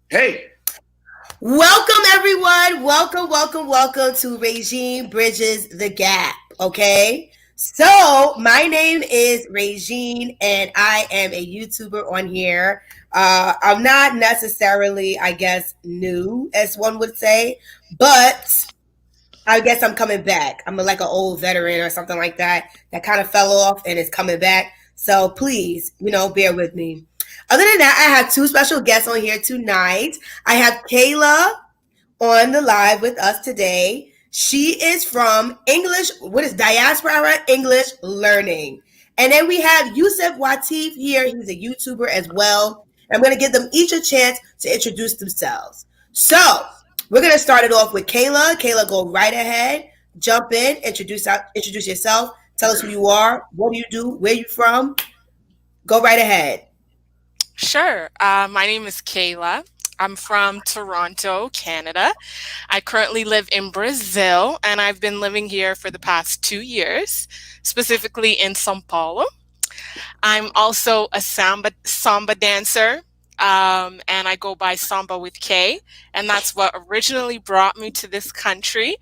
Hey, Welcome, everyone. Welcome to Regine Bridges the Gap. Okay. So, my name is Regine, and I am a YouTuber on here. I'm not necessarily, I guess, new, as one would say, but I guess I'm coming back. I'm like an old veteran or something like that kind of fell off and is coming back. So, please, bear with me. Other than that, I have two special guests on here tonight. I have Kayla on the live with us today. She is from English, what is Diaspora English Learning. And then we have Yusef Wateef here. He's a YouTuber as well. I'm going to give them each a chance to introduce themselves. So we're going to start it off with Kayla. Kayla, go right ahead. Jump in, introduce yourself. Tell us who you are, what do you do, where you from. Go right ahead. Sure. My name is Kayla. I'm from Toronto, Canada. I currently live in Brazil, and I've been living here for the past 2 years, specifically in São Paulo. I'm also a samba dancer, and I go by Samba with K, and that's what originally brought me to this country.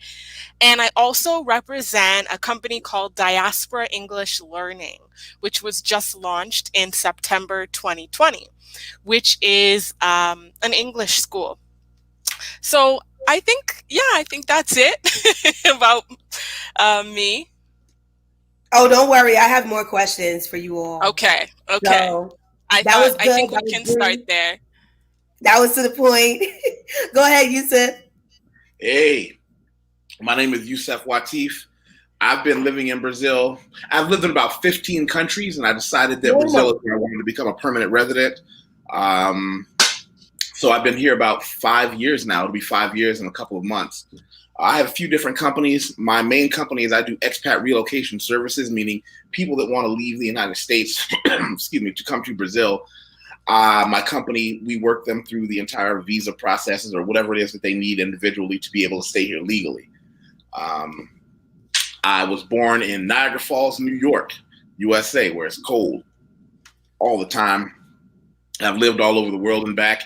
And I also represent a company called Diaspora English Learning, which was just launched in September 2020, which is an English school. So I think that's it about me. Oh, don't worry. I have more questions for you all. Okay, okay. So I that thought was I good. think we That was can start brief. there. That was to the point. Go ahead, Yusuf. hey, my name is Yusef Wateef. I've been living in Brazil. I've lived in about 15 countries, and I decided that Oh my. Brazil is where I wanted to become a permanent resident. Um, so I've been here about 5 years now. It'll be 5 years in a couple of months. I have a few different companies. My main company is I do expat relocation services, meaning people that want to leave the United States, excuse me, to come to Brazil. My company, we work them through the entire visa processes or whatever it is that they need individually to be able to stay here legally. Um, I was born in Niagara Falls, New York, USA, where it's cold all the time. I've lived all over the world and back.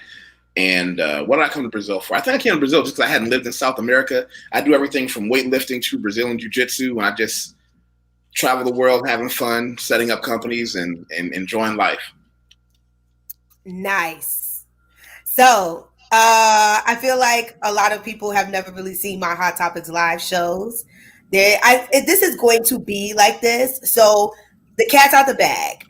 And what did I come to Brazil for? I think I came to Brazil just because I hadn't lived in South America. I do everything from weightlifting to Brazilian jiu-jitsu, and I just travel the world having fun, setting up companies, and enjoying life. Nice. So, I feel like a lot of people have never really seen my Hot Topics live shows. This is going to be like this. So, the cat's out the bag.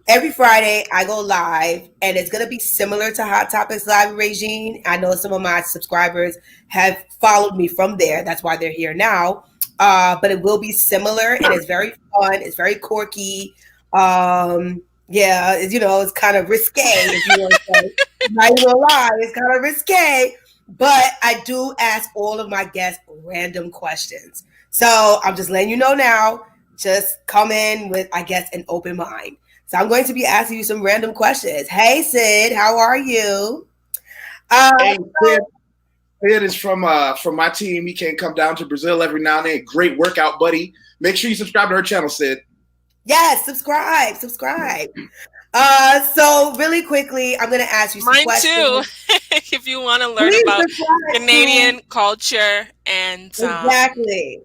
Every Friday, I go live, and it's going to be similar to Hot Topics Live Regime. I know some of my subscribers have followed me from there. That's why they're here now. But it will be similar, and it's very fun. It's very quirky. Yeah, it's kind of risque, if you want to say. Not even gonna lie, it's kind of risque. But I do ask all of my guests random questions. So I'm just letting you know now. Just come in with, I guess, an open mind. So I'm going to be asking you some random questions. Hey, Sid, how are you? Uh, Hey, Sid is from my team. He can come down to Brazil every now and then. Great workout, buddy. Make sure you subscribe to her channel, Sid. yes, subscribe. So really quickly, I'm going to ask you some Mine too, questions. if you want to learn Please about subscribe to Canadian culture and exactly.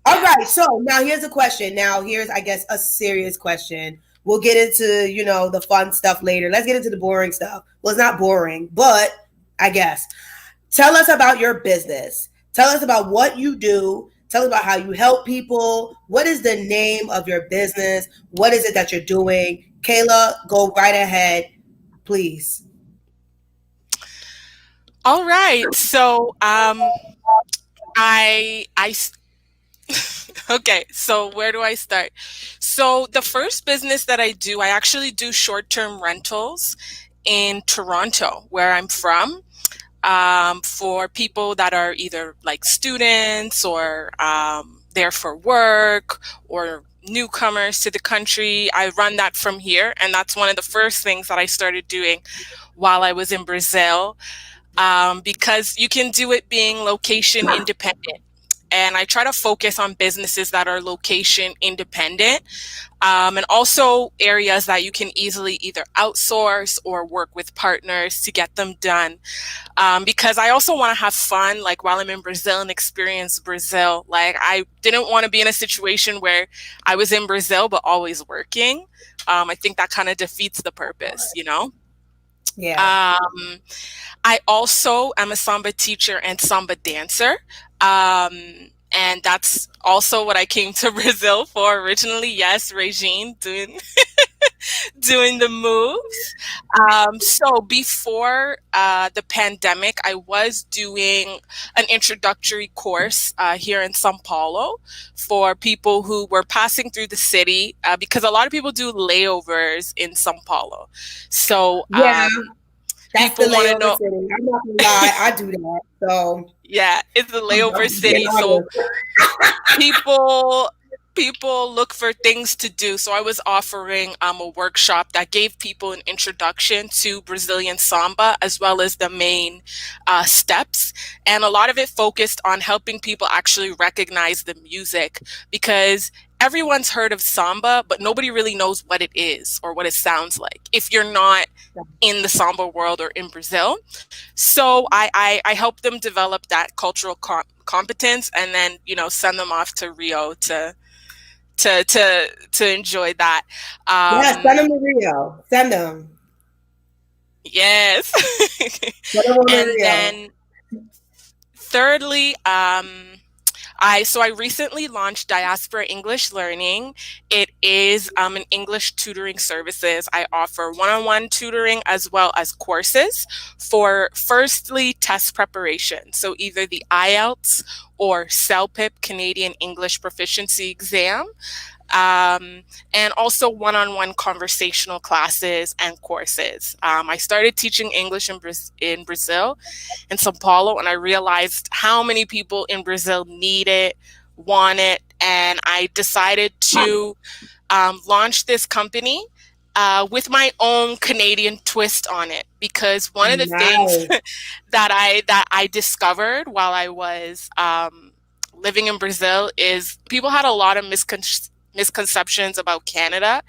All yeah. right. So now here's a question. Now here's, I guess, a serious question. We'll get into, the fun stuff later. Let's get into the boring stuff. Well, it's not boring, but I guess. Tell us about your business. Tell us about what you do. Tell us about how you help people. What is the name of your business? What is it that you're doing? Kayla, go right ahead, please. All right. So I okay, so where do I start? So the first business that I do, I actually do short-term rentals in Toronto, where I'm from, for people that are either like students or there for work or newcomers to the country. I run that from here, and that's one of the first things that I started doing while I was in Brazil, because you can do it being location independent. and I try to focus on businesses that are location independent, and also areas that you can easily either outsource or work with partners to get them done. Because I also want to have fun, like while I'm in Brazil and experience Brazil. Like I didn't want to be in a situation where I was in Brazil but always working. I think that kind of defeats the purpose, you know? Yeah. I also am a Samba teacher and Samba dancer. And that's also what I came to Brazil for originally. Yes, Regine, doing the moves. So before the pandemic, I was doing an introductory course here in São Paulo for people who were passing through the city, because a lot of people do layovers in São Paulo. So Yeah. That's the people want to layover know. city. I'm not gonna lie, I do that. So Yeah, it's the layover city. being So honest. people look for things to do. So I was offering a workshop that gave people an introduction to Brazilian samba as well as the main steps. And a lot of it focused on helping people actually recognize the music, because everyone's heard of samba, but nobody really knows what it is or what it sounds like if you're not in the samba world or in Brazil. So I help them develop that cultural competence, and then, you know, send them off to Rio to enjoy that. Yeah, send them to Rio. Send them. Yes. Send them over to And Rio. then thirdly, I recently launched Diaspora English Learning. It is an English tutoring services. I offer one-on-one tutoring as well as courses for, firstly, test preparation. So either the IELTS or CELPIP, Canadian English Proficiency Exam. And also one-on-one conversational classes and courses. I started teaching English in Brazil, in São Paulo, and I realized how many people in Brazil need it, want it, and I decided to launch this company with my own Canadian twist on it. Because one of the things that I discovered while I was living in Brazil is people had a lot of misconceptions about Canada,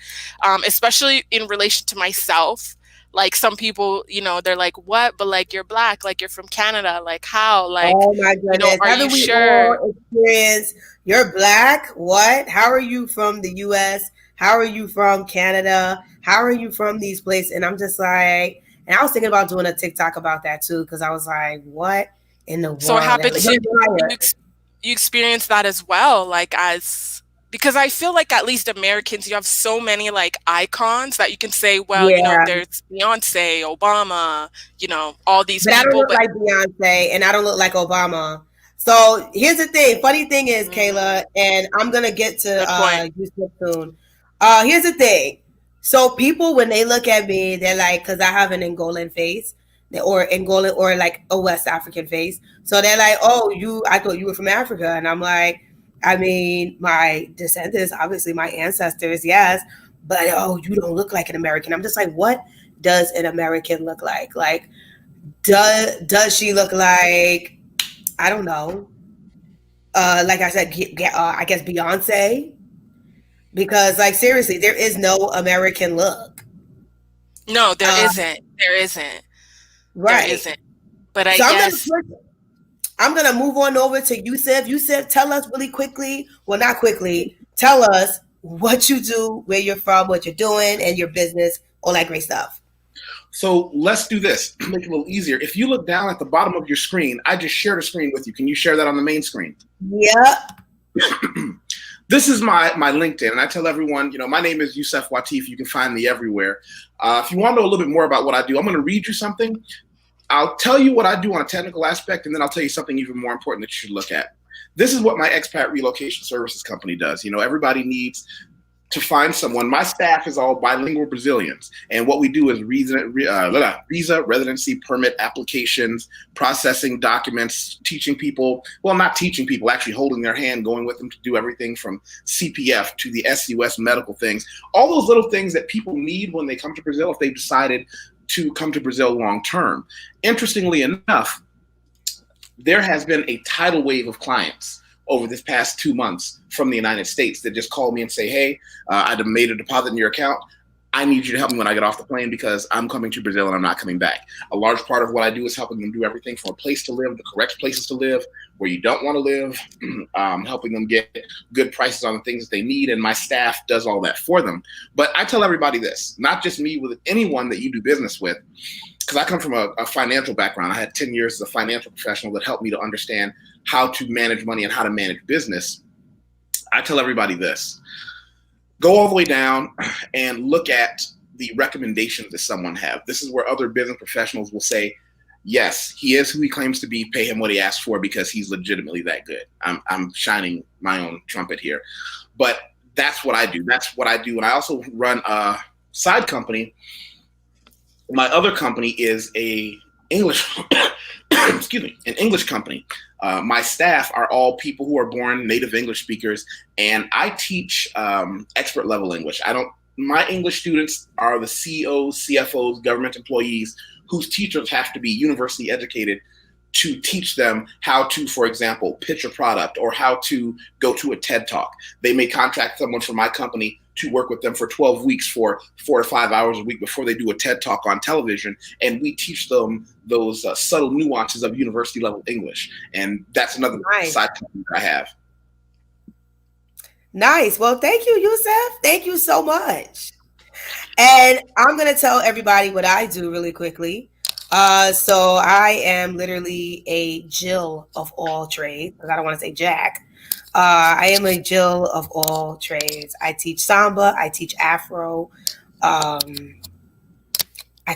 especially in relation to myself. Like some people, you know, they're like, what? But like, you're Black, like you're from Canada, like how? Like, oh my goodness. you know, are Haven't you we sure? all experienced, you're Black? What? How are you from the US? How are you from Canada? How are you from these places? And I'm just like, and I was thinking about doing a TikTok about that too, because I was like, what in the world? So it happened Like, to you experienced that as well, like because I feel like at least Americans, you have so many like icons that you can say, well, you know, there's Beyonce, Obama, you know, all these but people. I don't look like Beyonce and I don't look like Obama. So here's the thing. Funny thing is, Kayla, and I'm going to get to Yusef soon. Here's the thing. So people, when they look at me, they're like, because I have an Angolan face or Angolan or like a West African face. So they're like, oh, I thought you were from Africa. And I'm like, I mean, my descendants, obviously my ancestors, yes, but you don't look like an American. I'm just like, what does an American look like? Like, does she look like, I don't know, like I said, I guess Beyonce? Because like, seriously, there is no American look. No, there isn't. There isn't. Right. There isn't. But I guess I'm going to move on over to Yusef. Yusef, tell us really quickly, well, not quickly, tell us what you do, where you're from, what you're doing, and your business, all that great stuff. So let's do this, make it a little easier. If you look down at the bottom of your screen, I just shared a screen with you. Can you share that on the main screen? Yeah. This is my LinkedIn, and I tell everyone, you know, my name is Yusef Wateef. You can find me everywhere. If you want to know a little bit more about what I do, I'm going to read you something. I'll tell you what I do on a technical aspect, and then I'll tell you something even more important that you should look at. This is what my expat relocation services company does. You know, everybody needs to find someone. My staff is all bilingual Brazilians, and what we do is visa, residency permit applications, processing documents, teaching people, well, not teaching people, actually holding their hand, going with them to do everything from CPF to the SUS medical things, all those little things that people need when they come to Brazil if they've decided to come to Brazil long term. Interestingly enough, there has been a tidal wave of clients over this past 2 months from the United States that just call me and say, hey, I made a deposit in your account. I need you to help me when I get off the plane because I'm coming to Brazil and I'm not coming back. A large part of what I do is helping them do everything from a place to live, the correct places to live, where you don't want to live, helping them get good prices on the things that they need. And my staff does all that for them. But I tell everybody this, not just me, with anyone that you do business with, because I come from a financial background. I had 10 years as a financial professional that helped me to understand how to manage money and how to manage business. I tell everybody this. Go all the way down and look at the recommendations that someone have. This is where other business professionals will say, yes, he is who he claims to be, pay him what he asked for because he's legitimately that good. I'm shining my own trumpet here. But that's what I do. That's what I do. And I also run a side company. My other company is an English company. My staff are all people who are born native English speakers, and I teach expert level English. My English students are the CEOs, CFOs, government employees whose teachers have to be university educated to teach them how to, for example, pitch a product or how to go to a TED Talk. They may contract someone from my company to work with them for 12 weeks for 4 to 5 hours a week before they do a TED Talk on television. And we teach them those subtle nuances of university level English. And that's another side company I have. Nice. Well, thank you, Yusef. Thank you so much. And I'm going to tell everybody what I do really quickly. So I am literally a Jill of all trades, because I don't want to say Jack. I am a Jill of all trades. I teach Samba. I teach Afro. I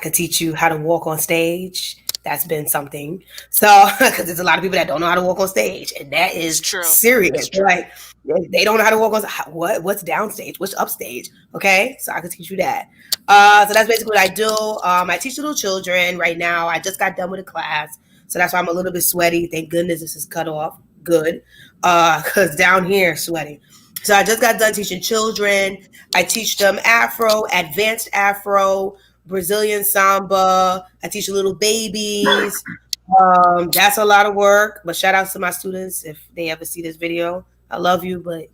could teach you how to walk on stage. That's been something. So, because there's a lot of people that don't know how to walk on stage, and that is serious. Like, they don't know how to walk on stage. What's downstage? What's upstage? Okay, so I could teach you that. So that's basically what I do. I teach little children right now. I just got done with a class, so that's why I'm a little bit sweaty. Thank goodness this is cut off. Good, because down here sweating. So I just got done teaching children. I teach them Afro, advanced Afro, Brazilian Samba. I teach little babies. That's a lot of work, but shout out to my students if they ever see this video. I love you, but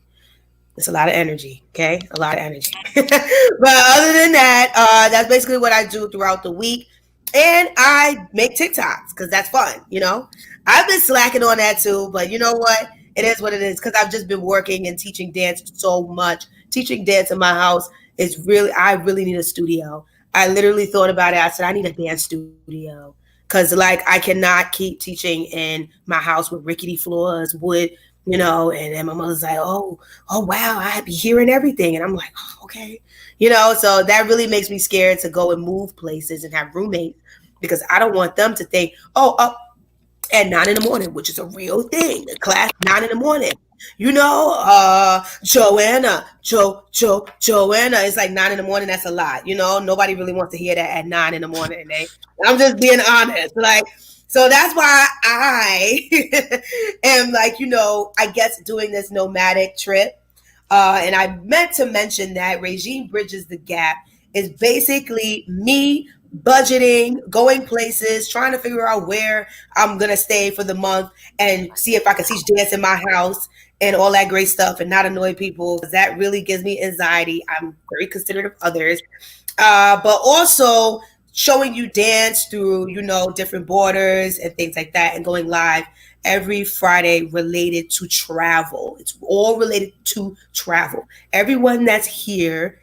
it's a lot of energy, okay? A lot of energy. But other than that, that's basically what I do throughout the week. And I make TikToks because that's fun, you know? I've been slacking on that too, but you know what? It is what it is because I've just been working and teaching dance so much. Teaching dance in my house is really, I really need a studio. I literally thought about it. I said, I need a dance studio because like I cannot keep teaching in my house with rickety floors, wood, you know, and then my mother's like, oh, wow, I be hearing everything. And I'm like, oh, okay. You know, so that really makes me scared to go and move places and have roommates because I don't want them to think, at 9 a.m, which is a real thing. The class 9 a.m. You know, Joanna, it's like 9 a.m. That's a lot. You know, nobody really wants to hear that at 9 a.m. I'm just being honest. Like, so that's why I am like, you know, I guess doing this nomadic trip. And I meant to mention that Regine Bridges the Gap is basically me budgeting, going places, trying to figure out where I'm going to stay for the month and see if I can teach dance in my house and all that great stuff and not annoy people. That really gives me anxiety. I'm very considerate of others. But also showing you dance through, you know, different borders and things like that and going live every Friday related to travel. It's all related to travel. Everyone that's here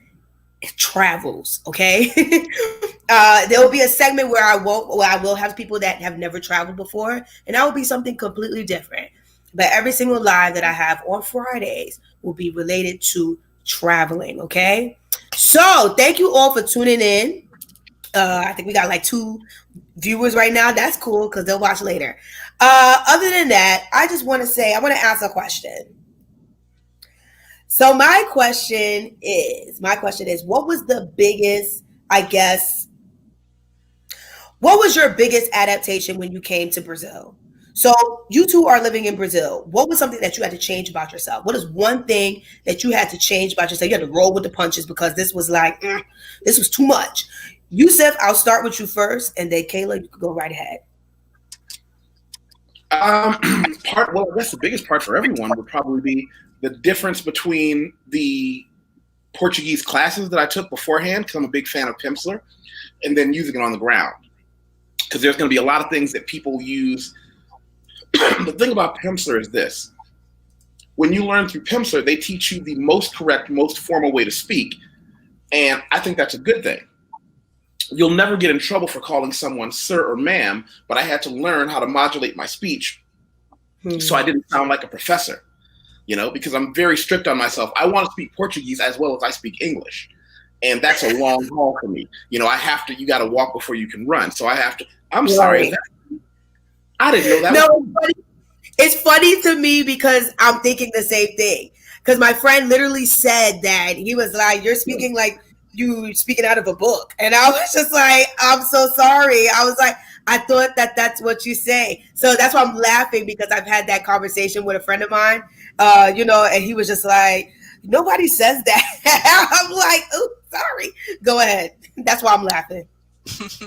travels, okay? There will be a segment where I will have people that have never traveled before, and that will be something completely different. But every single live that I have on Fridays will be related to traveling, okay? So thank you all for tuning in. I think we got like 2 viewers right now. That's cool because they'll watch later. Other than that, I want to ask a question. So my question is, what was the biggest, what was your biggest adaptation when you came to Brazil? So you two are living in Brazil. What was something that you had to change about yourself? What is one thing that you had to change about yourself? You had to roll with the punches because this was like, this was too much. Yusef, I'll start with you first, and then Kayla, you can go right ahead. Well, I guess the biggest part for everyone would probably be the difference between the Portuguese classes that I took beforehand, because I'm a big fan of Pimsleur, and then using it on the ground. Because there's going to be a lot of things that people use. The thing about Pimsleur is this. When you learn through Pimsleur, they teach you the most correct, most formal way to speak. And I think that's a good thing. You'll never get in trouble for calling someone sir or ma'am, but I had to learn how to modulate my speech so I didn't sound like a professor, because I'm very strict on myself. I want to speak Portuguese as well as I speak English. And that's a long haul for me. You got to walk before you can run. So I'm sorry. I didn't know that. No, it's funny to me because I'm thinking the same thing. Because my friend literally said that he was like, you're speaking like you speaking out of a book. And I was just like, I'm so sorry. I was like, I thought that's what you say. So that's why I'm laughing, because I've had that conversation with a friend of mine, and he was just like, nobody says that. I'm like, oh, sorry. Go ahead. That's why I'm laughing.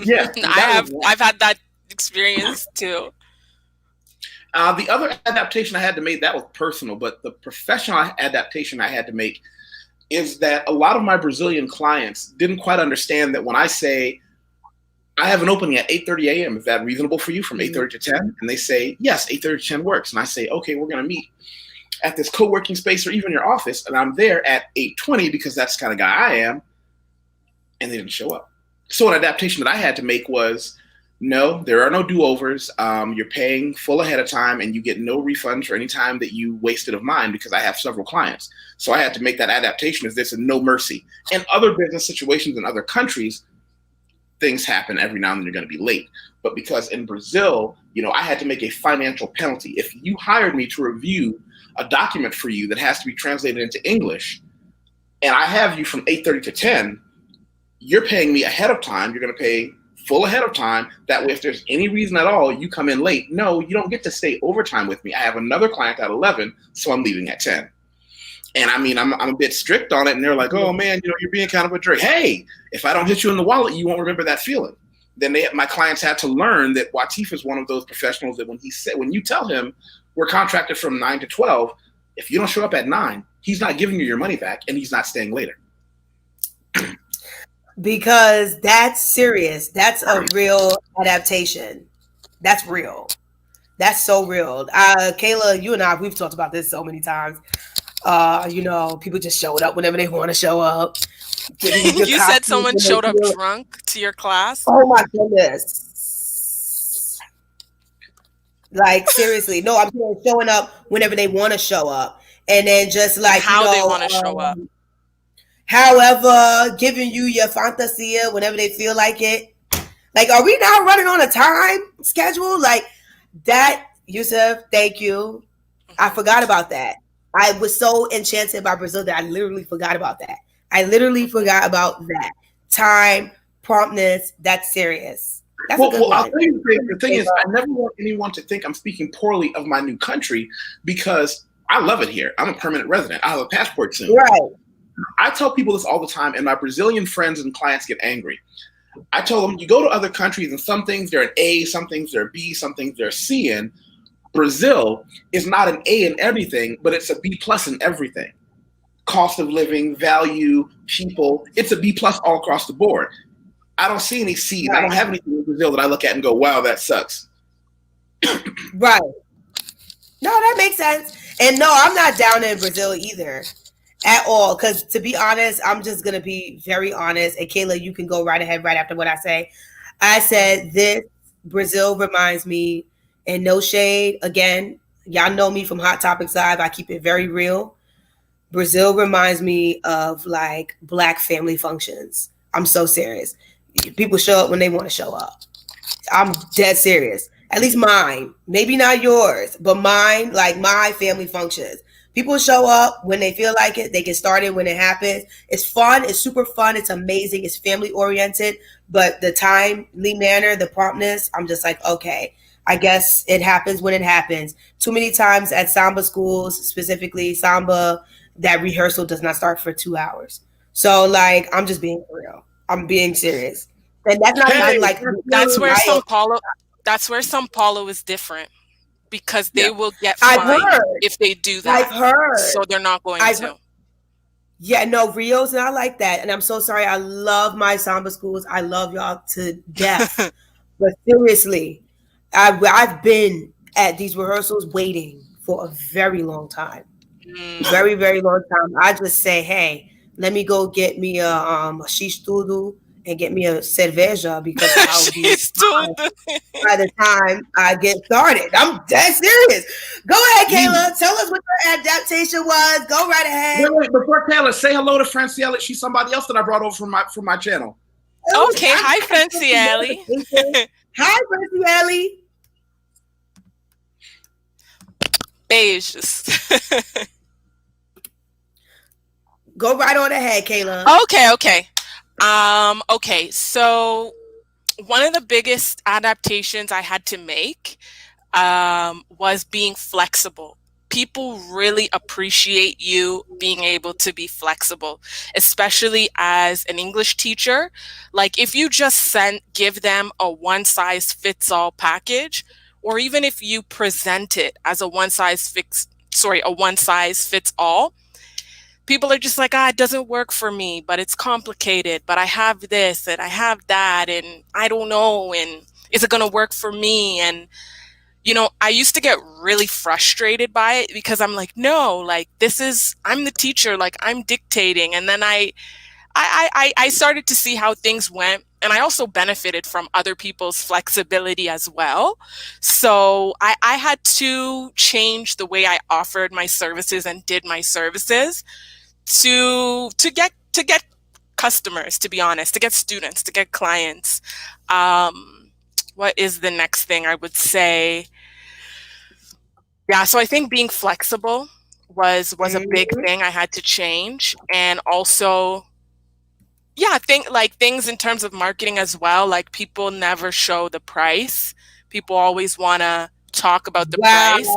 Yeah. I've had that experience too. The other adaptation I had to make, that was personal, but the professional adaptation I had to make is that a lot of my Brazilian clients didn't quite understand that when I say, I have an opening at 8:30 a.m., is that reasonable for you from 8:30 to 10? And they say, yes, 8:30 to 10 works. And I say, okay, we're going to meet at this co-working space or even your office. And I'm there at 8:20 because that's the kind of guy I am. And they didn't show up. So an adaptation that I had to make was, no, there are no do-overs. You're paying full ahead of time, and you get no refunds for any time that you wasted of mine, because I have several clients. So I had to make that adaptation as this, and no mercy. In other business situations in other countries, things happen every now and then. You're going to be late. But because in Brazil, I had to make a financial penalty. If you hired me to review a document for you that has to be translated into English, and I have you from 8:30 to 10, you're paying me ahead of time. You're going to pay full ahead of time. That way, if there's any reason at all you come in late, no, you don't get to stay overtime with me. I have another client at 11, so I'm leaving at 10. And I mean, I'm a bit strict on it, and they're like, oh man, you're being kind of a jerk. Hey, if I don't hit you in the wallet, you won't remember that feeling. Then my clients had to learn that Wateef is one of those professionals that when you tell him we're contracted from 9 to 12, if you don't show up at 9, he's not giving you your money back, and he's not staying later. Because that's serious. That's a real adaptation. That's real. That's so real. Kayla, you and I, we've talked about this so many times. People just showed up whenever they want to show up. You said someone showed up drunk to your class? Oh my goodness. Like, seriously. No, I'm showing up whenever they want to show up. And then just like, how they want to show up. However, giving you your fantasia whenever they feel like it. Like, are we now running on a time schedule? Like that, Yusef, thank you. I forgot about that. I was so enchanted by Brazil that I literally forgot about that. Time, promptness, that's serious. That's a good one. I'll tell you the thing is, I never want anyone to think I'm speaking poorly of my new country, because I love it here. I'm a permanent resident. I have a passport soon. Right. I tell people this all the time, and my Brazilian friends and clients get angry. I tell them, you go to other countries, and some things they're an A, some things they're B, some things they're C in. Brazil is not an A in everything, but it's a B plus in everything. Cost of living, value, people, it's a B plus all across the board. I don't see any C's. Right. I don't have anything in Brazil that I look at and go, wow, that sucks. Right. No, that makes sense. And no, I'm not down in Brazil either. At all, because to be honest, I'm just going to be very honest. And Kayla, you can go right ahead right after what I say. I said this Brazil reminds me, and no shade, again, y'all know me from Hot Topics Live. I keep it very real. Brazil reminds me of like Black family functions. I'm so serious. People show up when they want to show up. I'm dead serious. At least mine. Maybe not yours, but mine, like my family functions. People show up when they feel like it. They get started when it happens. It's fun. It's super fun. It's amazing. It's family oriented. But the timely manner, the promptness, I'm just like, okay, I guess it happens when it happens. Too many times at Samba schools, specifically Samba, that rehearsal does not start for 2 hours. So like, I'm just being real. I'm being serious. And that's not like that's where São Paulo is different. because they will get I've fined heard. if they do that. I've heard. So they're not going I've to. heard. Yeah, no, Rio's not like that. And I'm so sorry. I love my Samba schools. I love y'all to death. But seriously, I've been at these rehearsals waiting for a very long time. Very, very long time. I just say, hey, let me go get me a shish tudo and get me a cerveja because I'll be by the time I get started. I'm dead serious. Go ahead, Kayla. Tell us what your adaptation was. Go right ahead. Wait, before Kayla, say hello to Francielle. She's somebody else that I brought over from my channel. Okay, hi, Francielle. Hi, Francielle. Beige. Go right on ahead, Kayla. Okay. Okay, so one of the biggest adaptations I had to make was being flexible. People really appreciate you being able to be flexible, especially as an English teacher. Like if you just give them a one-size-fits-all package, or even if you present it as a one-size-fits-all, people are just like, it doesn't work for me, but it's complicated, but I have this and I have that, and I don't know, and is it going to work for me? And, I used to get really frustrated by it because I'm like, no, like I'm the teacher, like I'm dictating. And then I started to see how things went. And I also benefited from other people's flexibility as well. So I had to change the way I offered my services and did my services to get customers, to be honest, to get students, to get clients. What is the next thing I would say? Yeah, so I think being flexible was a big thing I had to change. And also, yeah, things in terms of marketing as well. Like people never show the price. People always want to talk about the price.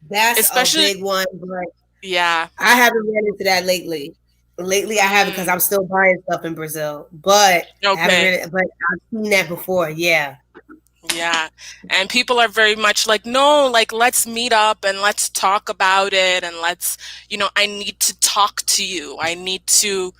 That's especially a big one. But yeah, I haven't ran into that lately. Lately, I haven't because I'm still buying stuff in Brazil. But I haven't but I've seen that before. Yeah. Yeah. And people are very much like, no, like, let's meet up and let's talk about it. And let's, I need to talk to you. I need to,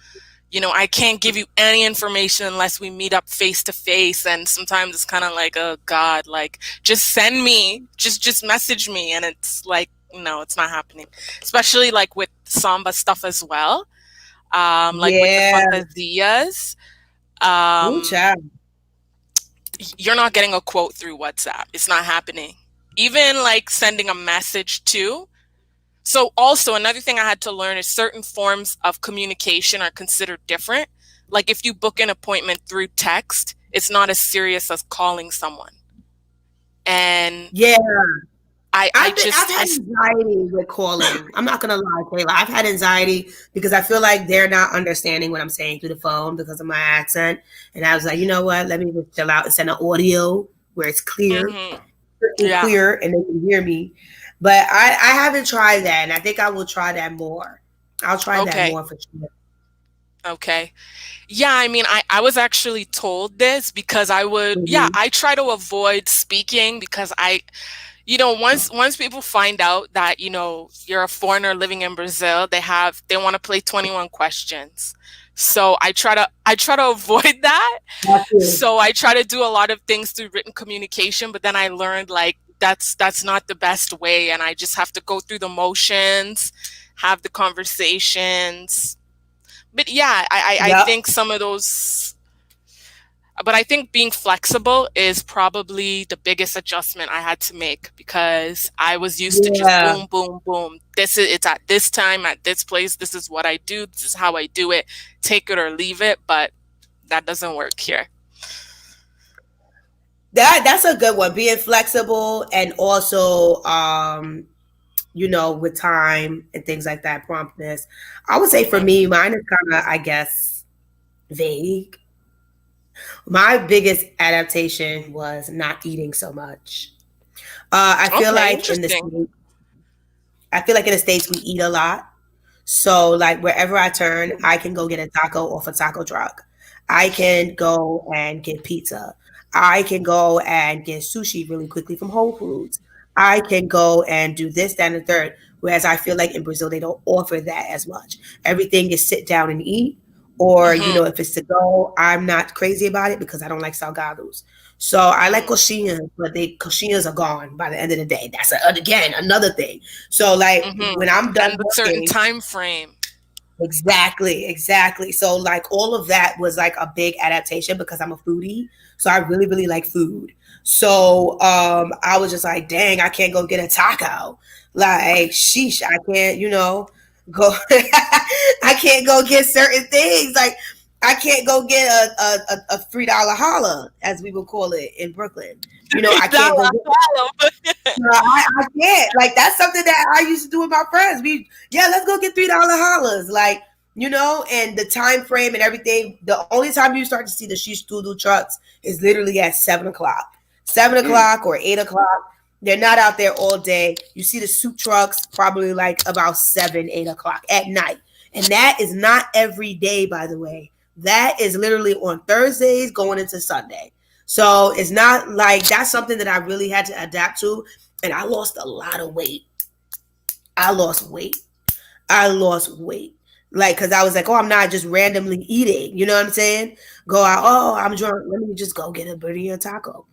I can't give you any information unless we meet up face to face. And sometimes it's kind of like, oh God, like just send me, just message me. And it's like, no, it's not happening. Especially like with Samba stuff as well. Like with the fantasias. You're not getting a quote through WhatsApp. It's not happening. Even like sending a message too. So also another thing I had to learn is certain forms of communication are considered different. Like if you book an appointment through text, it's not as serious as calling someone. And I've had anxiety with calling. I'm not gonna lie, Kayla. I've had anxiety because I feel like they're not understanding what I'm saying through the phone because of my accent. And I was like, you know what? Let me just chill out and send an audio where it's clear, clear, and they can hear me. But I haven't tried that, and I think I will try that more. I'll try that more for sure. Okay. Yeah, I mean, I was actually told this because I would, I try to avoid speaking because once people find out that, you're a foreigner living in Brazil, they want to play 21 questions. So I try to avoid that. So I try to do a lot of things through written communication, but then I learned like that's not the best way. And I just have to go through the motions, have the conversations. But yeah, I think some of those, but I think being flexible is probably the biggest adjustment I had to make because I was used to just boom, boom, boom. It's at this time, at this place. This is what I do. This is how I do it. Take it or leave it. But that doesn't work here. That's a good one. Being flexible and also, with time and things like that, promptness. I would say for me, mine is kind of, I guess, vague. My biggest adaptation was not eating so much. I feel like in the States we eat a lot. So like wherever I turn, I can go get a taco off a taco truck. I can go and get pizza. I can go and get sushi really quickly from Whole Foods. I can go and do this, that, and the third. Whereas I feel like in Brazil, they don't offer that as much. Everything is sit down and eat. Or, if it's to go, I'm not crazy about it because I don't like salgados. So I like coxinhas, but coxinhas are gone by the end of the day. That's, again, another thing. So, like, when I'm done and a certain time frame. Exactly. So, like, all of that was like a big adaptation because I'm a foodie. So I really, really like food. So I was just like, dang, I can't go get a taco. Like, sheesh, I can't, go. I can't go get certain things. Like, I can't go get a $3 holla, as we would call it in Brooklyn. I can't go get, I can't. Like, that's something that I used to do with my friends. Let's go get $3 hollas. Like, and the time frame and everything. The only time you start to see the shish tudo trucks is literally at 7:00. 7:00 or 8:00. They're not out there all day. You see the soup trucks probably like about 7, 8:00 at night. And that is not every day, by the way. That is literally on Thursdays going into Sunday. So it's not like that's something that I really had to adapt to. And I lost a lot of weight. I lost weight. Like, because I was like, I'm not just randomly eating. You know what I'm saying? Go out, I'm drunk. Let me just go get a burrito taco,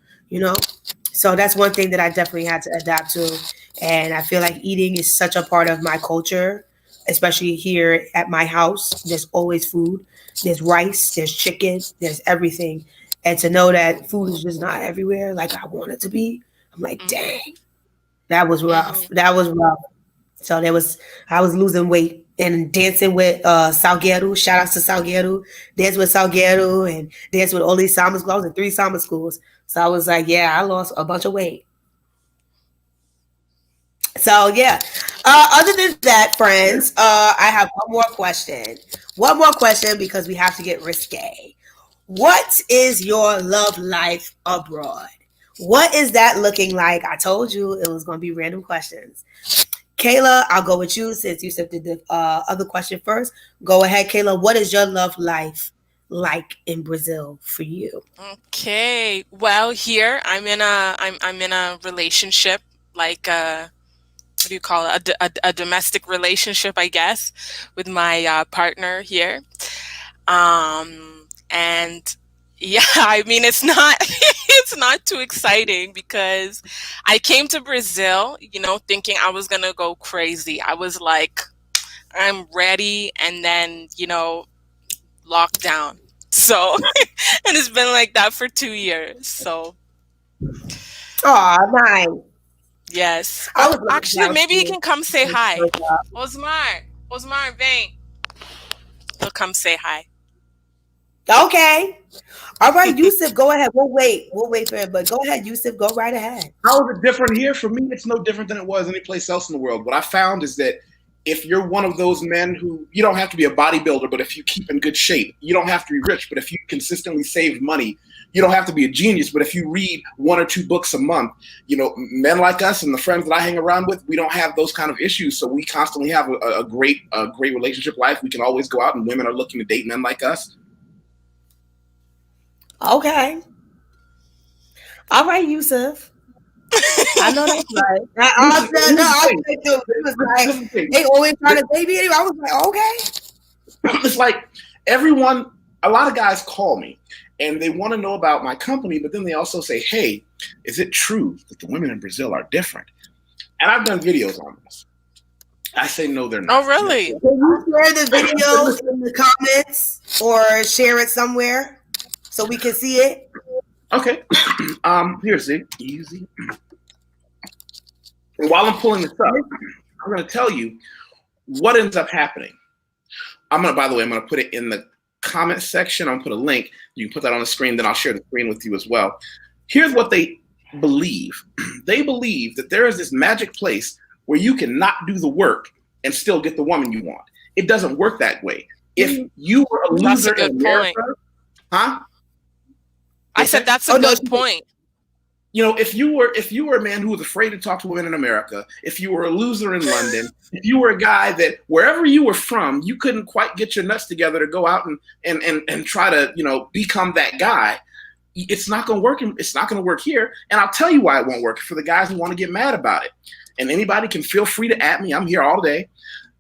So that's one thing that I definitely had to adapt to. And I feel like eating is such a part of my culture, especially here at my house. There's always food. There's rice, there's chicken, there's everything. And to know that food is just not everywhere like I want it to be, I'm like, dang, that was rough. So I was losing weight and dancing with Salgueiro. Shout out to Salgueiro. Dance with Salgueiro and dance with all these Samba schools. I was in 3 Samba schools. So I was like, I lost a bunch of weight. So other than that, friends, I have one more question. Because we have to get risque. What is your love life abroad? What is that looking like? I told you it was going to be random questions. Kayla, I'll go with you since Yusef did the other question first. Go ahead, Kayla. What is your love life like in Brazil for you? Okay. Well, here I'm in a relationship, like what do you call it? A domestic relationship, I guess, with my partner here. And I mean, it's not it's not too exciting because I came to Brazil, thinking I was gonna go crazy. I was like, I'm ready, and then lockdown. So and it's been like that for 2 years. So nice. Yes. Actually, maybe he can come say hi. Osmar, vem. He'll come say hi. Okay. All right, Yusef, go ahead. We'll wait for him, but go ahead, Yusef, go right ahead. How is it different here? For me, it's no different than it was anyplace else in the world. What I found is that if you're one of those men who, you don't have to be a bodybuilder, but if you keep in good shape, you don't have to be rich, but if you consistently save money, you don't have to be a genius, but if you read 1 or 2 books a month, men like us and the friends that I hang around with, we don't have those kind of issues. So we constantly have a great relationship life. We can always go out and women are looking to date men like us. Okay. All right, Yusef. I know that's right. They always trying to date me. I was like, okay. It's like a lot of guys call me and they want to know about my company, but then they also say, hey, is it true that the women in Brazil are different? And I've done videos on this. I say, no, they're not. Oh, really? Can you share the video in the comments or share it somewhere so we can see it? Okay. Here's it. Easy. While I'm pulling this up, I'm going to tell you what ends up happening. By the way, I'm going to put it in the comment section. I'm going to put a link. You can put that on the screen. Then I'll share the screen with you as well. Here's what they believe. They believe that there is this magic place where you can not do the work and still get the woman you want. It doesn't work that way. If you were a loser in America, I said that's a good point. If you were a man who was afraid to talk to women in America, if you were a loser in London, if you were a guy that wherever you were from, you couldn't quite get your nuts together to go out and try to, become that guy, it's not going to work. It's not going to work here. And I'll tell you why it won't work for the guys who want to get mad about it. And anybody can feel free to at me. I'm here all day.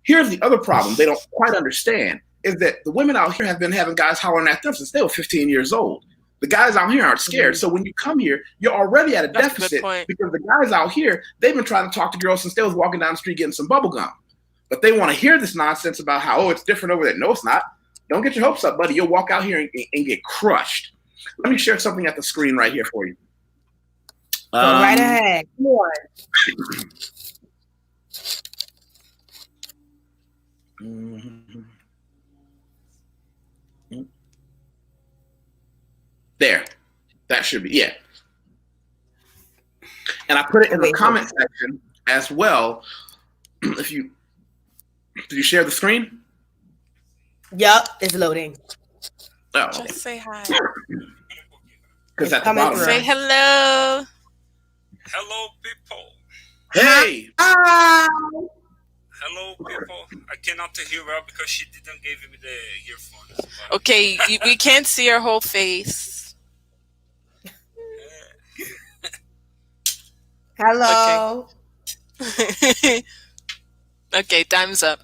Here's the other problem they don't quite understand is that the women out here have been having guys hollering at them since they were 15 years old. The guys out here aren't scared. So when you come here, you're already at a deficit because the guys out here, they've been trying to talk to girls since they was walking down the street getting some bubble gum. But they want to hear this nonsense about how, it's different over there. No, it's not. Don't get your hopes up, buddy. You'll walk out here and get crushed. Let me share something at the screen right here for you. Go right ahead. Come on. There. That should be, yeah. And I put it in the comment section as well. Did you share the screen? Yep, it's loading. Oh, just say hi. Because at the bottom. Say hello. Hello, people. Hey. Hi. Hello, people. I cannot hear well because she didn't give me the earphones. Okay, we can't see her whole face. Hello. Okay. Okay, time's up.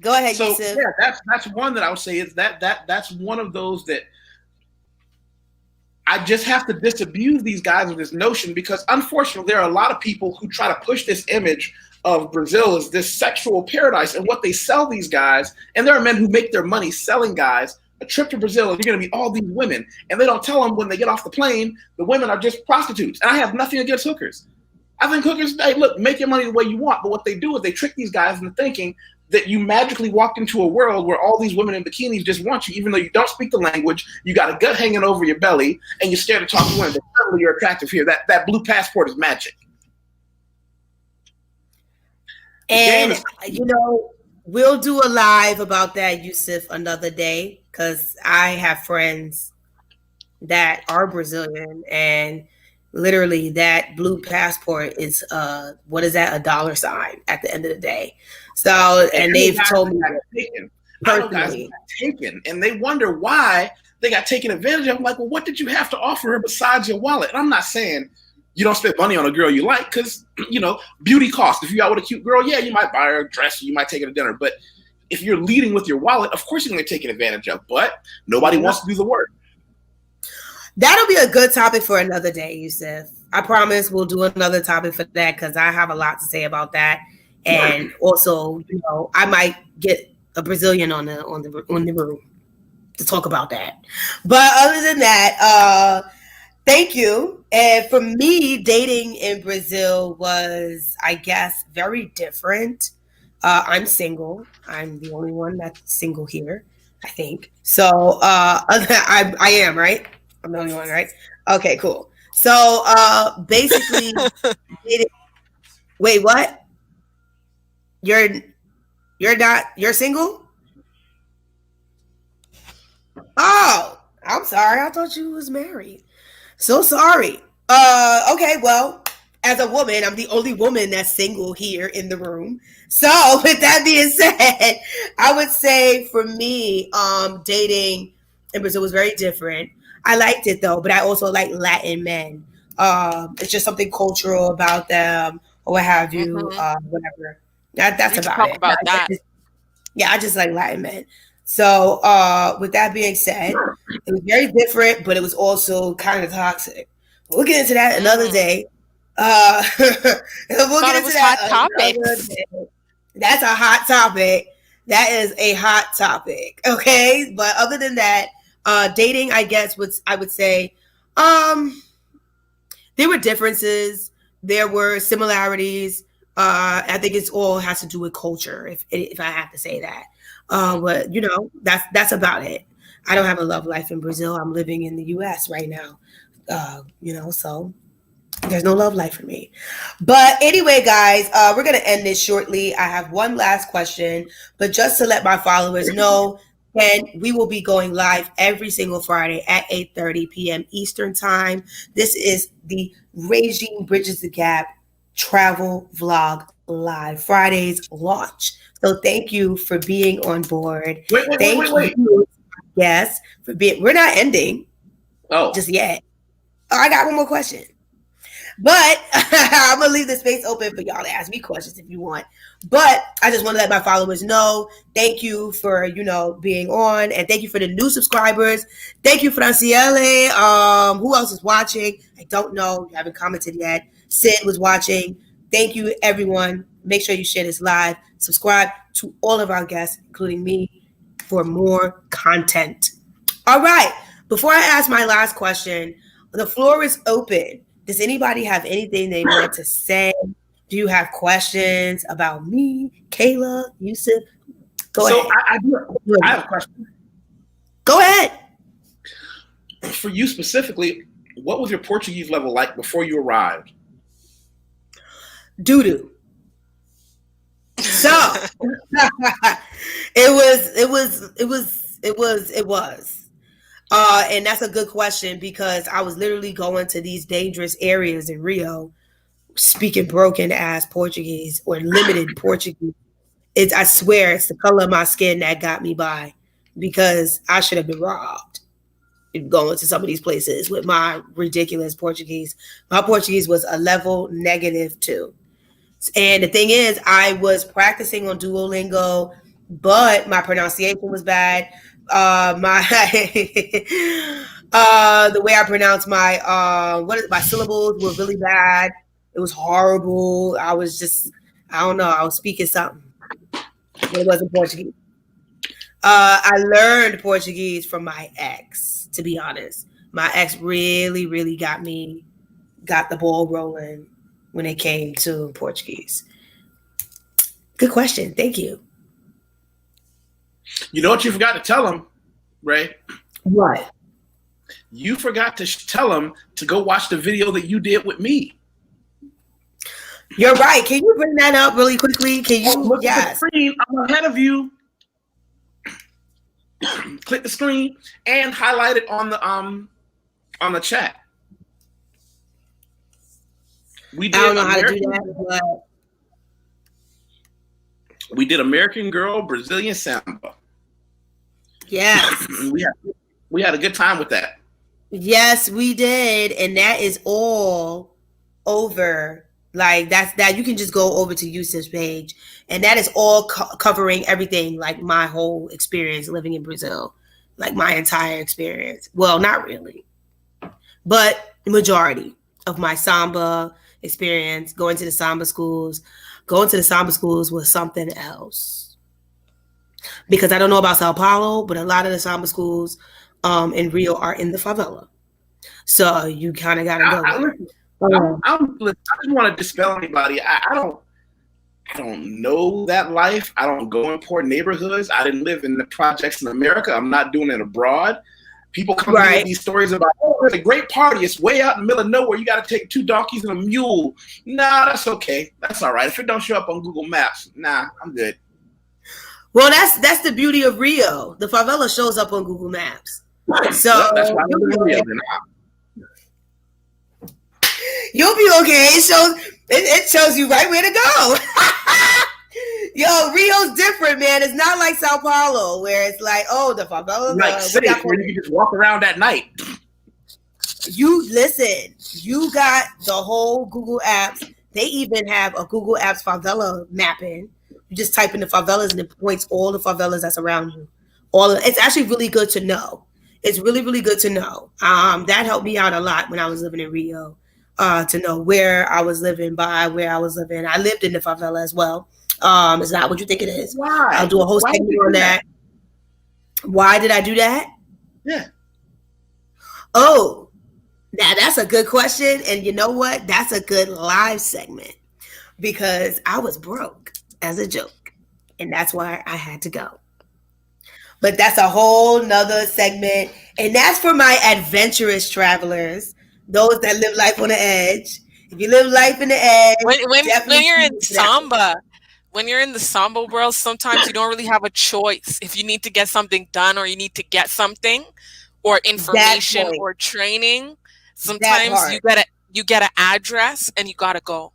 Go ahead, So Yusef. yeah, that's one that I would say is that's one of those that I just have to disabuse these guys of this notion because unfortunately there are a lot of people who try to push this image of Brazil as this sexual paradise and what they sell these guys, and there are men who make their money selling guys a trip to Brazil and you're going to meet all these women, and they don't tell them when they get off the plane the women are just prostitutes. And I have nothing against hookers. I think hookers, hey, look, make your money the way you want, but what they do is they trick these guys into thinking that you magically walked into a world where all these women in bikinis just want you, even though you don't speak the language, you got a gut hanging over your belly, and you're scared to talk to women. But suddenly you're attractive here. That blue passport is magic. And, we'll do a live about that, Yusef, another day, because I have friends that are Brazilian, and literally that blue passport is, what is that, $? At the end of the day. So, and they've told me personally, taken, and they wonder why they got taken advantage of. I'm like, well, what did you have to offer her besides your wallet? And I'm not saying you don't spend money on a girl you like, because beauty costs. If you out with a cute girl, yeah, you might buy her a dress, you might take her to dinner. But if you're leading with your wallet, of course you're going to take advantage of. But nobody wants to do the work. That'll be a good topic for another day, Yusef. I promise we'll do another topic for that because I have a lot to say about that. And also, I might get a Brazilian on the room to talk about that. But other than that, thank you. And for me, dating in Brazil was, I guess, very different. I'm single. I'm the only one that's single here, I think. So I am, right? I'm the only one, right? Okay, cool. So basically, wait, what? You're single? Oh, I'm sorry. I thought you was married. So sorry. Okay, well, as a woman, I'm the only woman that's single here in the room. So with that being said, I would say for me, dating in Brazil was very different. I liked it though, but I also like Latin men. It's just something cultural about them or what have you, whatever. That's about it. About that. I just like Latin men. So with that being said, it was very different, but it was also kind of toxic. We'll get into that another day. We'll get into that another day. That's a hot topic. That is a hot topic. Okay. But other than that, dating, I guess, I would say there were differences. There were similarities. I think it's all has to do with culture, if I have to say that. But that's about it. I don't have a love life in Brazil. I'm living in the US right now. So there's no love life for me. But anyway, guys, we're gonna end this shortly. I have one last question, but just to let my followers know, and we will be going live every single Friday at 8:30 p.m. Eastern time. This is the Regine Bridges the Gap travel vlog live Fridays launch. So thank you for being on board. Wait. You. guests for being. We're not ending just yet. Oh, I got one more question. But I'm going to leave the space open for y'all to ask me questions if you want. But I just want to let my followers know, thank you for, being on. And thank you for the new subscribers. Thank you, Franciele. Who else is watching? I don't know. You haven't commented yet. Sid was watching. Thank you, everyone. Make sure you share this live. Subscribe to all of our guests, including me, for more content. All right. Before I ask my last question, the floor is open. Does anybody have anything they want to say? Do you have questions about me, Kayla, Yusef? Go ahead. I have a question. Go ahead. For you specifically, what was your Portuguese level like before you arrived? Doo-doo. So it was. And that's a good question because I was literally going to these dangerous areas in Rio speaking broken ass Portuguese or limited Portuguese. I swear it's the color of my skin that got me by because I should have been robbed going to some of these places with my ridiculous Portuguese. My Portuguese was a level -2. And the thing is, I was practicing on Duolingo, but my pronunciation was bad. The way I pronounced my syllables were really bad. It was horrible. I was speaking something. It wasn't Portuguese. I learned Portuguese from my ex, to be honest. My ex really, really got the ball rolling when it came to Portuguese. Good question. Thank you. You know what you forgot to tell him, Ray? What? You forgot to tell him to go watch the video that you did with me. You're right. Can you bring that up really quickly? Can you? Look Yes. at the screen. I'm ahead of you. Click the screen and highlight it on the chat. We did. I don't know how to do that, but we did American Girl, Brazilian Samba. Yes. we had a good time with that. Yes, we did. And that is all over. Like that you can just go over to Yusef's page and that is all covering everything, like my whole experience living in Brazil, like my entire experience. Well, not really, but the majority of my Samba experience, going to the Samba schools was something else. Because I don't know about Sao Paulo, but a lot of the Samba schools in Rio are in the favela. So you kind of got to go there. I just want to dispel anybody. I don't know that life. I don't go in poor neighborhoods. I didn't live in the projects in America. I'm not doing it abroad. People come to me with these stories about, there's a great party. It's way out in the middle of nowhere. You got to take 2 donkeys and a mule. Nah, that's okay. That's all right. If it don't show up on Google Maps, I'm good. Well, that's the beauty of Rio. The favela shows up on Google Maps. So that's why I live in Rio now. You'll be okay. It shows you right where to go. Yo, Rio's different, man. It's not like Sao Paulo where it's like, oh, the favela. Like safe where you can just walk around at night. You listen. You got the whole Google Apps. They even have a Google Apps favela mapping. You just type in the favelas and it points all the favelas that's around you. It's actually really good to know. It's really, really good to know. That helped me out a lot when I was living in Rio. To know where I was living I lived in the favela as well. It's not what you think it is. Why? I'll do a whole segment on that. Why did I do that? Yeah. Oh, now that's a good question. And you know what? That's a good live segment because I was broke as a joke. And that's why I had to go. But that's a whole nother segment. And that's for my adventurous travelers. Those that live life on the edge. If you live life in the edge, when you're in Samba, when you're in the Samba world, sometimes you don't really have a choice. If you need to get something done or you need to get something or information or training, sometimes you get an address and you gotta go.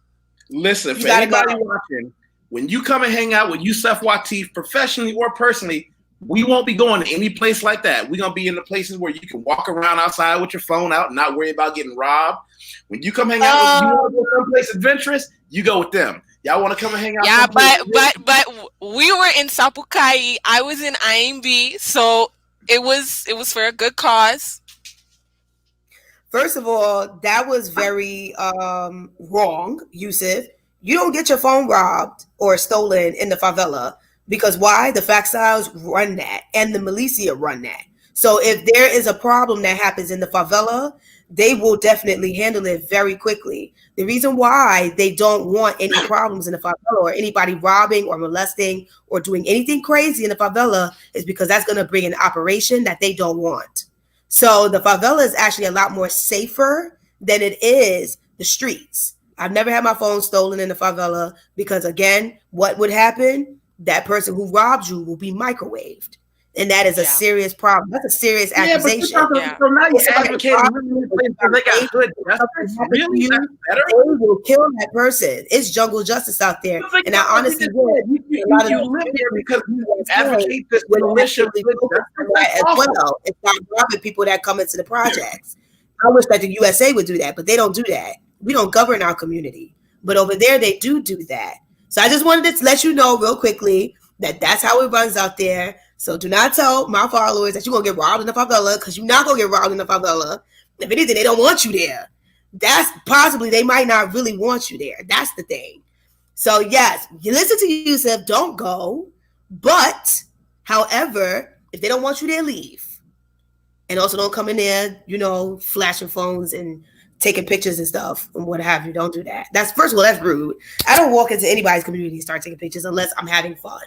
Listen, for anybody watching, when you come and hang out with Yusef Wateef, professionally or personally, We won't be going to any place like that. We're gonna be in the places where you can walk around outside with your phone out and not worry about getting robbed. When you come hang out, you want to go someplace adventurous, you go with them. Y'all want to come and hang out? Yeah, but we were in Sapucaí. I was in IMB, so it was for a good cause. First of all, that was very wrong, Yusef. You don't get your phone robbed or stolen in the favela because why? The Factiles run that and the militia run that. So if there is a problem that happens in the favela, they will definitely handle it very quickly. The reason why they don't want any problems in the favela or anybody robbing or molesting or doing anything crazy in the favela is because that's going to bring an operation that they don't want. So the favela is actually a lot more safer than it is the streets. I've never had my phone stolen in the favela because, again, what would happen? That person who robbed you will be microwaved. And that is a serious problem. That's a serious accusation. So now you're advocating they got good justice. Really? That's better? They will kill that person. It's jungle justice out there. And I honestly would. You live here because you advocate this militia as well. It's not robbing people that come into the projects. I wish that the USA would do that, but they don't do that. We don't govern our community. But over there, they do that. So I just wanted to let you know real quickly that that's how it runs out there. So do not tell my followers that you're going to get robbed in the favela because you're not going to get robbed in the favela. If anything, they don't want you there. That's possibly, they might not really want you there. That's the thing. So yes, you listen to Yusef, don't go. But, however, if they don't want you there, leave. And also don't come in there, flashing phones and taking pictures and stuff and what have you. Don't do that. First of all, that's rude. I don't walk into anybody's community and start taking pictures unless I'm having fun.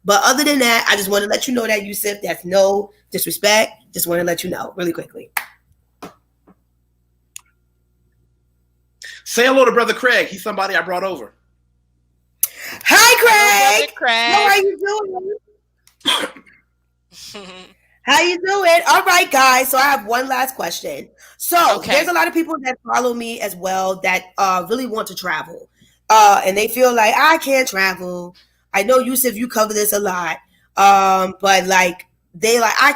But other than that, I just want to let you know that, Yusef, that's no disrespect. Just want to let you know really quickly. Say hello to Brother Craig. He's somebody I brought over. Hi, Craig. Hello, How are you doing? How you doing? All right, guys. So I have one last question. So there's a lot of people that follow me as well that really want to travel. And they feel like, I can't travel. I know, Yusef, you cover this a lot. But I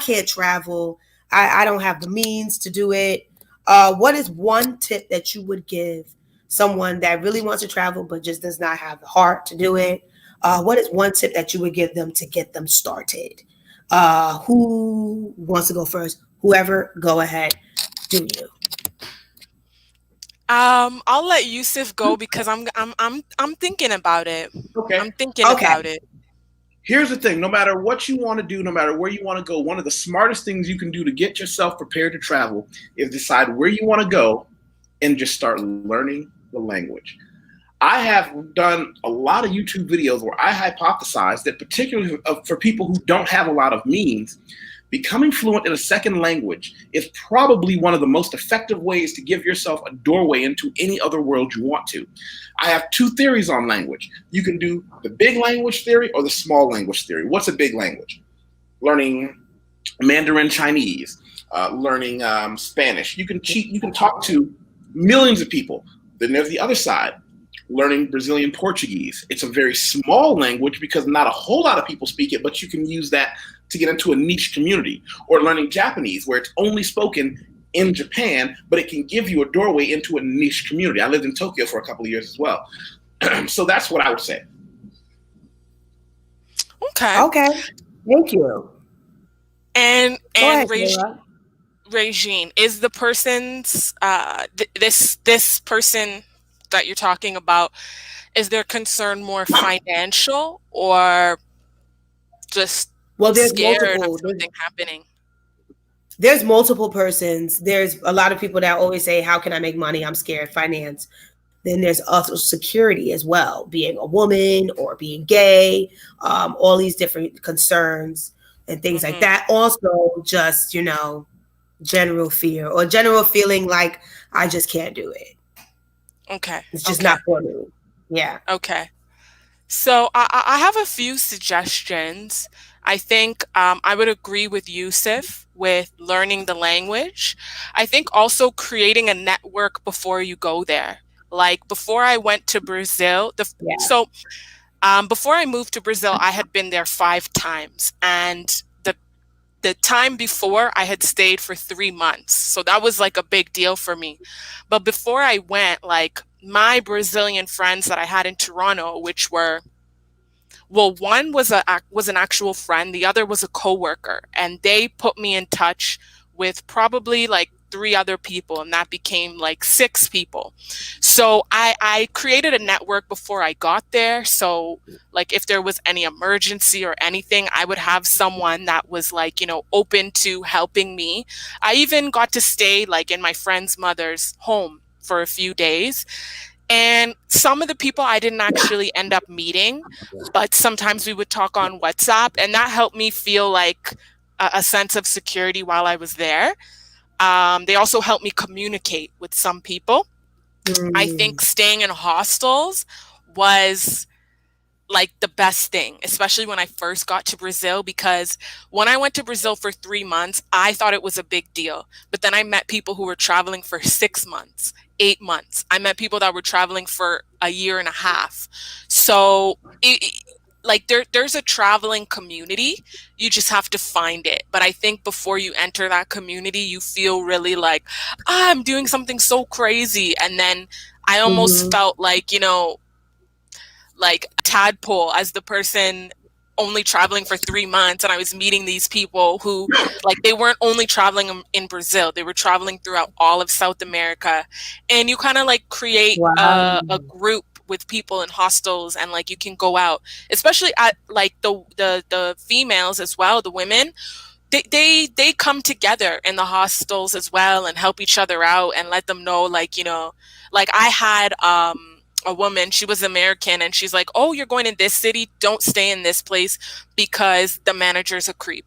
can't travel. I don't have the means to do it. What is one tip that you would give someone that really wants to travel but just does not have the heart to do it? What is one tip that you would give them to get them started? Who wants to go first? Whoever, go ahead. Do you? I'll let Yusef go because I'm thinking about it. Okay. I'm thinking about it. Here's the thing. No matter what you want to do, no matter where you want to go, one of the smartest things you can do to get yourself prepared to travel is decide where you want to go and just start learning the language. I have done a lot of YouTube videos where I hypothesize that particularly for people who don't have a lot of means, becoming fluent in a second language is probably one of the most effective ways to give yourself a doorway into any other world you want to. I have two theories on language. You can do the big language theory or the small language theory. What's a big language? Learning Mandarin Chinese, learning Spanish. You can talk to millions of people. Then there's the other side, learning Brazilian Portuguese. It's a very small language because not a whole lot of people speak it, but you can use that to get into a niche community. Or learning Japanese, where it's only spoken in Japan, but it can give you a doorway into a niche community. I lived in Tokyo for a couple of years as well. So that's what I would say. Okay. Thank you. And Regine, is the person's this person that you're talking about, is their concern more financial or just there's scared multiple of something happening? There's multiple persons. There's a lot of people that always say, how can I make money? I'm scared, finance. Then there's also security as well, being a woman or being gay, all these different concerns and things like that. Also just, general fear or general feeling like I just can't do it. Okay. It's just not for me. Yeah. Okay. So I have a few suggestions. I think I would agree with Yusef with learning the language. I think also creating a network before you go there. Like before I went to Brazil, before I moved to Brazil, I had been there 5 times. And the the time before, I had stayed for 3 months. So that was like a big deal for me. But before I went, like my Brazilian friends that I had in Toronto, which were, well, one was an actual friend, the other was a coworker, and they put me in touch with probably like 3 other people, and that became like 6 people. So I created a network before I got there. So like if there was any emergency or anything, I would have someone that was like, you know, open to helping me. I even got to stay like in my friend's mother's home for a few days. And some of the people I didn't actually end up meeting, but sometimes we would talk on WhatsApp, and that helped me feel like a sense of security while I was there. They also helped me communicate with some people. I think staying in hostels was like the best thing, especially when I first got to Brazil, because when I went to Brazil for 3 months, I thought it was a big deal. But then I met people who were traveling for 6 months, 8 months. I met people that were traveling for a year and a half. So like there's a traveling community. You just have to find it. But I think before you enter that community, you feel really like, I'm doing something so crazy. And then I almost felt like, you know, like a tadpole as the person only traveling for 3 months, and I was meeting these people who, like, they weren't only traveling in Brazil, they were traveling throughout all of South America. And you kind of like create a group with people in hostels, and like you can go out, especially at like the females as well, the women. They come together in the hostels as well and help each other out and let them know, like, you know, like I had a woman, she was American, and she's like, oh, you're going in this city, don't stay in this place because the manager's a creep.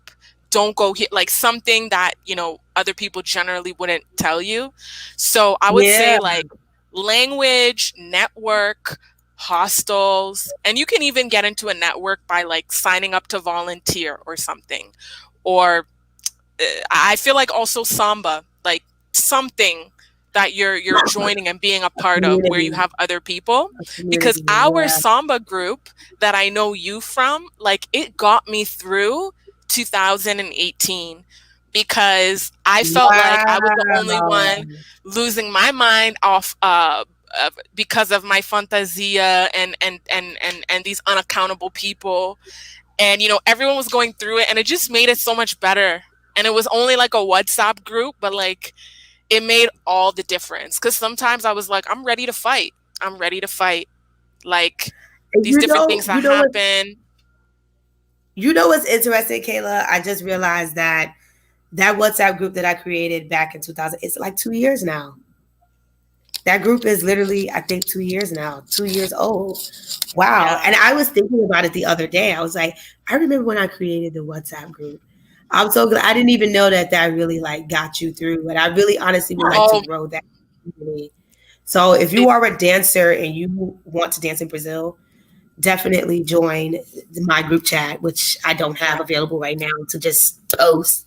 Don't go here, like something that, you know, other people generally wouldn't tell you. So I would say like language, network, hostels, and you can even get into a network by like signing up to volunteer or something. Or I feel like also Samba, like something that you're joining and being a part of where you have other people. Because our Samba group that I know you from, like it got me through 2018 because I felt like I was the only one losing my mind off because of my fantasia and these unaccountable people. And, you know, everyone was going through it, and it just made it so much better. And it was only like a WhatsApp group, but like it made all the difference. Because sometimes I was like, I'm ready to fight. I'm ready to fight. Like these different things that happen. You know what's interesting, Kayla? I just realized that WhatsApp group that I created back in 2000, it's like 2 years now. That group is literally, I think, 2 years now, 2 years old. Wow. Yeah. And I was thinking about it the other day. I was like, I remember when I created the WhatsApp group. I'm so glad. I didn't even know that really like got you through. And I really honestly would like to grow that community. So if you are a dancer and you want to dance in Brazil, definitely join my group chat, which I don't have available right now to just post.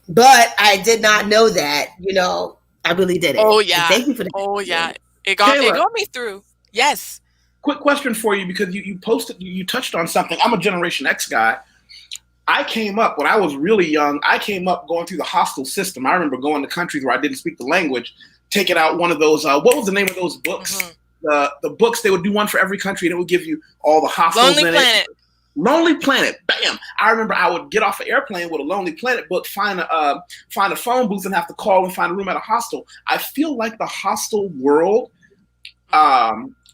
But I did not know that, you know, I really did it. Oh yeah. And thank you for that. Oh yeah. It got me through. Yes. Quick question for you, because you touched on something. I'm a Generation X guy. I came up when I was really young. I came up going through the hostel system. I remember going to countries where I didn't speak the language, taking out one of those. What was the name of those books? Mm-hmm. The books, they would do one for every country, and it would give you all the hostels in it. Lonely Planet. Bam! I remember I would get off an airplane with a Lonely Planet book, find a phone booth, and have to call and find a room at a hostel. I feel like the hostel world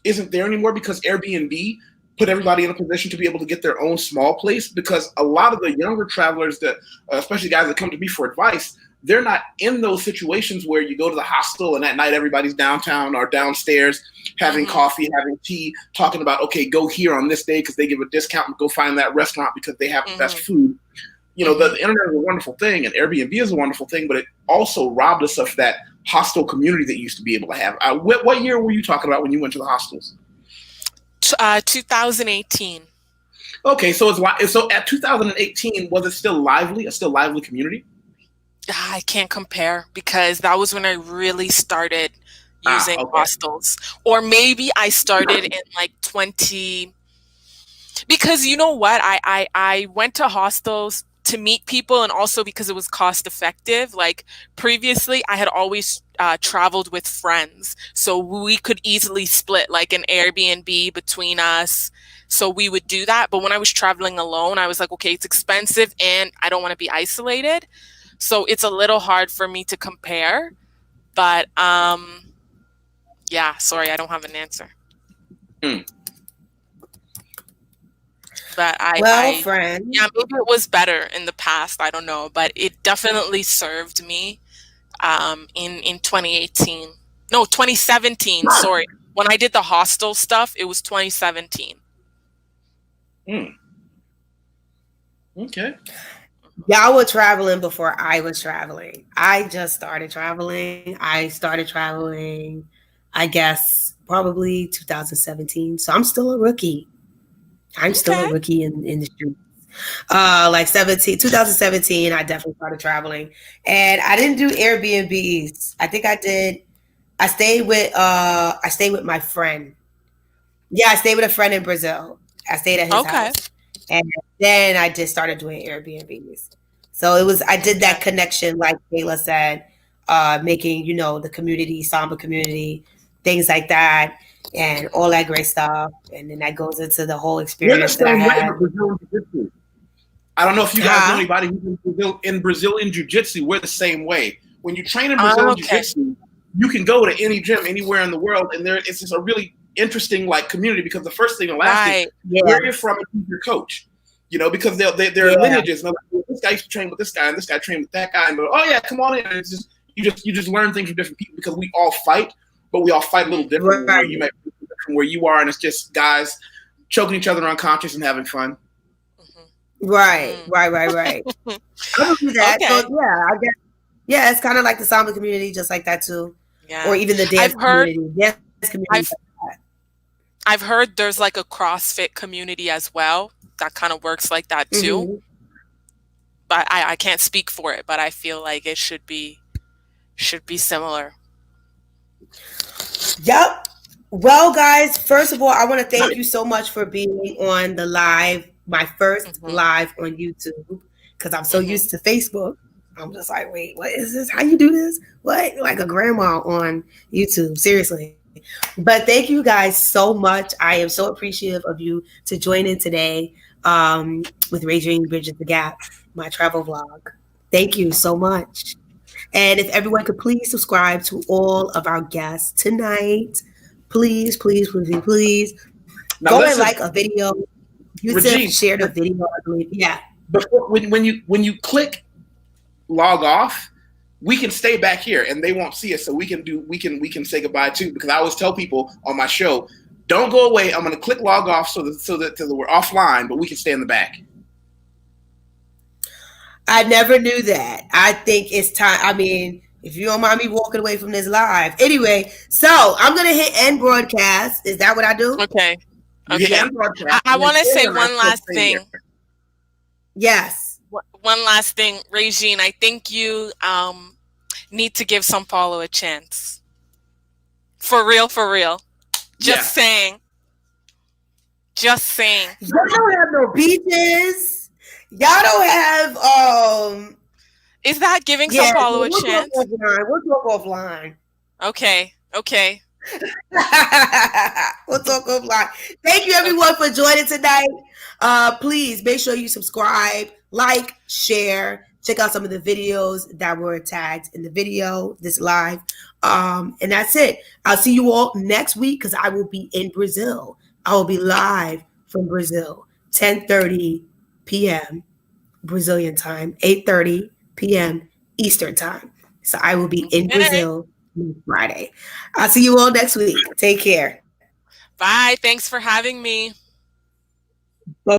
isn't there anymore because Airbnb put everybody in a position to be able to get their own small place, because a lot of the younger travelers that, especially guys that come to me for advice, they're not in those situations where you go to the hostel and at night everybody's downtown or downstairs having coffee, having tea, talking about, okay, go here on this day because they give a discount and go find that restaurant because they have the best food. You know, the internet is a wonderful thing and Airbnb is a wonderful thing, but it also robbed us of that hostel community that you used to be able to have. What year were you talking about when you went to the hostels? 2018. Okay, so at 2018, was it still lively? A still lively community? I can't compare because that was when I really started using hostels. Or maybe I started in like 20. Because you know what? I went to hostels to meet people, and also because it was cost effective. Like previously, I had always traveled with friends, so we could easily split like an Airbnb between us. So we would do that. But when I was traveling alone, I was like, okay, it's expensive and I don't want to be isolated. So it's a little hard for me to compare. But yeah, sorry, I don't have an answer. But friend. Yeah, maybe it was better in the past. I don't know, but it definitely served me in 2018. No, 2017. Sorry, when I did the hostel stuff, it was 2017. Okay. Y'all were traveling before I was traveling. I just started traveling. I started traveling, I guess, probably 2017. So I'm still a rookie. I'm still a rookie in the streets. Like 2017, I definitely started traveling. And I didn't do Airbnbs. I think I did. I stayed with my friend. Yeah, I stayed with a friend in Brazil. I stayed at his house. And then I just started doing Airbnbs. So I did that connection, like Kayla said, making, the community, Samba community, things like that, and all that great stuff. And then that goes into the whole experience that I had. I don't know if you guys know anybody who's in Brazilian Jiu-Jitsu. We're the same way. When you train in Brazilian Jiu-Jitsu, you can go to any gym anywhere in the world, and it's just a really interesting like community, because the first thing and last thing, where you're from and who's your coach, because they're lineages. And like, this guy used to train with this guy, and this guy trained with that guy, and oh yeah, come on in. And it's just you just learn things from different people, because we all fight, but we all fight a little different. Where you might be from where you are, and it's just guys choking each other unconscious and having fun. Right. I don't do that. So I guess it's kind of like the Samba community, just like that too. Yeah. Or even the dance community. Dance community. I've heard there's like a CrossFit community as well that kind of works like that too. Mm-hmm. But I can't speak for it, but I feel like it should be similar. Yep. Well, guys, first of all, I want to thank you so much for being on the live, my first live on YouTube, because I'm so used to Facebook. I'm just like, wait, what is this? How you do this? What? Like a grandma on YouTube, seriously. But thank you guys so much. I am so appreciative of you to join in today with Regine Bridges the Gap, my travel vlog. Thank you so much. And if everyone could please subscribe to all of our guests tonight. Please. Now go and like a video. Yusef shared a video, I believe. Yeah. Before, when you click log off, we can stay back here and they won't see us, so we can say goodbye too. Because I always tell people on my show, don't go away. I'm going to click log off so that we're offline, but we can stay in the back. I never knew that. I think it's time. I mean, if you don't mind me walking away from this live. Anyway, so I'm going to hit end broadcast. Is that what I do? Okay. I want to say one last thing. Yes. One last thing, Regine. I think you need to give São Paulo a chance. For real. Just saying. Y'all don't have no beaches. Y'all don't have Is that giving São Paulo a chance? We'll talk offline. Okay. We'll talk offline. Thank you everyone for joining tonight. Please make sure you subscribe, like, share, check out some of the videos that were tagged in the video, this live. And that's it. I'll see you all next week because I will be in Brazil. I will be live from Brazil, 10:30 p.m. Brazilian time, 8:30 p.m. Eastern time. So I will be in Brazil Friday. I'll see you all next week. Take care. Bye. Thanks for having me.